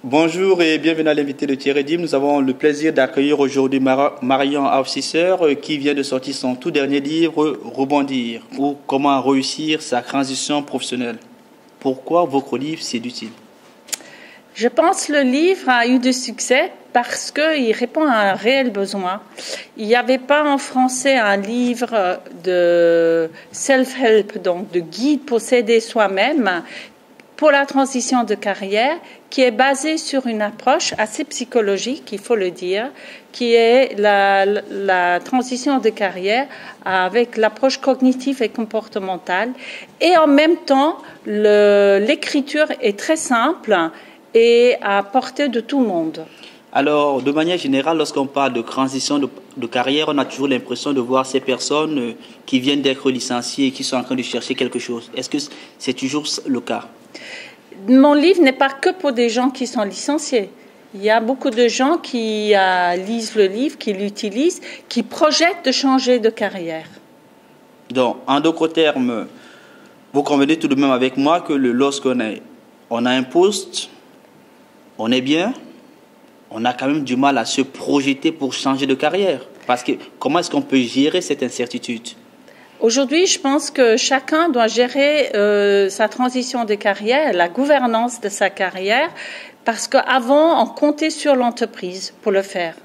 Bonjour et bienvenue à l'invité de Thierry Dim. Nous avons le plaisir d'accueillir aujourd'hui Marion Aufsisser qui vient de sortir son tout dernier livre, Rebondir, ou comment réussir sa transition professionnelle. Pourquoi votre livre séduit-il? Je pense que le livre a eu du succès parce qu'il répond à un réel besoin. Il n'y avait pas en français un livre de self-help, donc de guide pour s'aider soi-même, pour la transition de carrière, qui est basée sur une approche assez psychologique, il faut le dire, qui est la transition de carrière avec l'approche cognitive et comportementale. Et en même temps, l'écriture est très simple et à portée de tout le monde. Alors, de manière générale, lorsqu'on parle de transition de carrière, on a toujours l'impression de voir ces personnes qui viennent d'être licenciées et qui sont en train de chercher quelque chose. Est-ce que c'est toujours le cas? Mon livre n'est pas que pour des gens qui sont licenciés. Il y a beaucoup de gens qui lisent le livre, qui l'utilisent, qui projettent de changer de carrière. Donc, en d'autres termes, vous convenez tout de même avec moi que lorsqu'on a un poste, on est bien, on a quand même du mal à se projeter pour changer de carrière. Parce que comment est-ce qu'on peut gérer cette incertitude? Aujourd'hui, je pense que chacun doit gérer sa transition de carrière, la gouvernance de sa carrière, parce qu'avant, on comptait sur l'entreprise pour le faire.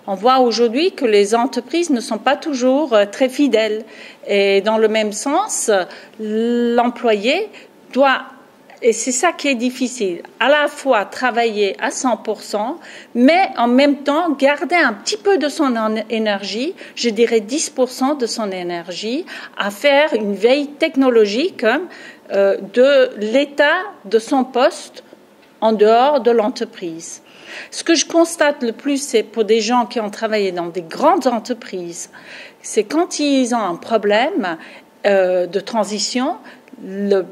On voit aujourd'hui que les entreprises ne sont pas toujours très fidèles. Et dans le même sens, l'employé doit, et c'est ça qui est difficile, à la fois travailler à 100%, mais en même temps garder un petit peu de son énergie, je dirais 10% de son énergie, à faire une veille technologique de l'état de son poste en dehors de l'entreprise. Ce que je constate le plus, c'est pour des gens qui ont travaillé dans des grandes entreprises, c'est quand ils ont un problème de transition, le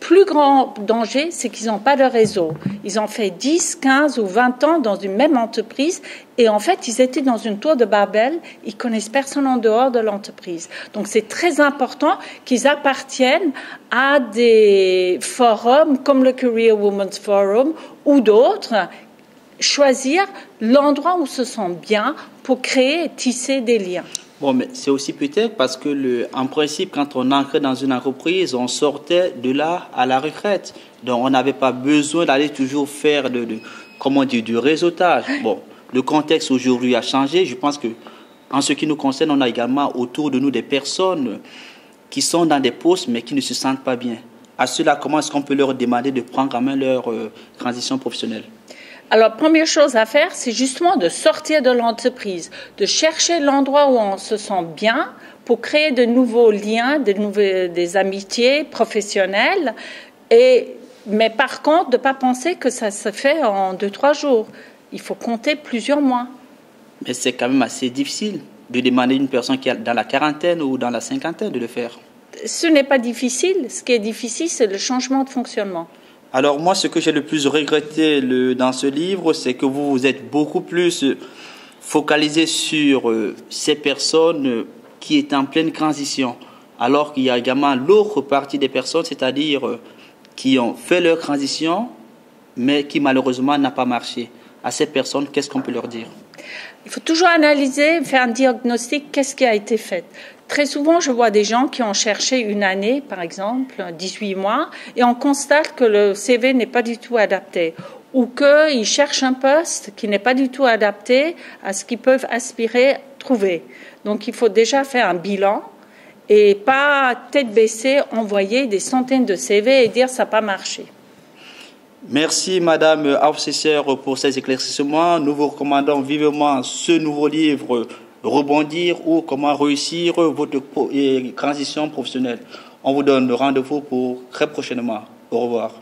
plus grand danger, c'est qu'ils n'ont pas de réseau. Ils ont fait 10, 15 ou 20 ans dans une même entreprise et en fait, ils étaient dans une tour de Babel. Ils connaissent personne en dehors de l'entreprise. Donc, c'est très important qu'ils appartiennent à des forums comme le Career Women's Forum ou d'autres. Choisir l'endroit où ils se sentent bien pour créer et tisser des liens. Bon, mais c'est aussi peut-être parce que, en principe, quand on entrait dans une entreprise, on sortait de là à la retraite. Donc, on n'avait pas besoin d'aller toujours faire du réseautage. Bon, le contexte aujourd'hui a changé. Je pense que, en ce qui nous concerne, on a également autour de nous des personnes qui sont dans des postes, mais qui ne se sentent pas bien. À cela, comment est-ce qu'on peut leur demander de prendre en main leur transition professionnelle? Alors, première chose à faire, c'est justement de sortir de l'entreprise, de chercher l'endroit où on se sent bien pour créer de nouveaux liens, des amitiés professionnelles. Mais par contre, de ne pas penser que ça se fait en 2-3 jours. Il faut compter plusieurs mois. Mais c'est quand même assez difficile de demander à une personne qui est dans la quarantaine ou dans la cinquantaine de le faire. Ce n'est pas difficile. Ce qui est difficile, c'est le changement de fonctionnement. Alors moi, ce que j'ai le plus regretté dans ce livre, c'est que vous vous êtes beaucoup plus focalisé sur ces personnes qui étaient en pleine transition, alors qu'il y a également l'autre partie des personnes, c'est-à-dire qui ont fait leur transition, mais qui malheureusement n'a pas marché. À ces personnes, qu'est-ce qu'on peut leur dire? Il faut toujours analyser, faire un diagnostic, qu'est-ce qui a été fait. Très souvent, je vois des gens qui ont cherché une année, par exemple, 18 mois, et on constate que le CV n'est pas du tout adapté, ou qu'ils cherchent un poste qui n'est pas du tout adapté à ce qu'ils peuvent aspirer, trouver. Donc, il faut déjà faire un bilan et pas tête baissée, envoyer des centaines de CV et dire ça n'a pas marché. Merci Madame Aufsisser pour ces éclaircissements. Nous vous recommandons vivement ce nouveau livre, Rebondir ou comment réussir votre transition professionnelle. On vous donne rendez-vous pour très prochainement. Au revoir.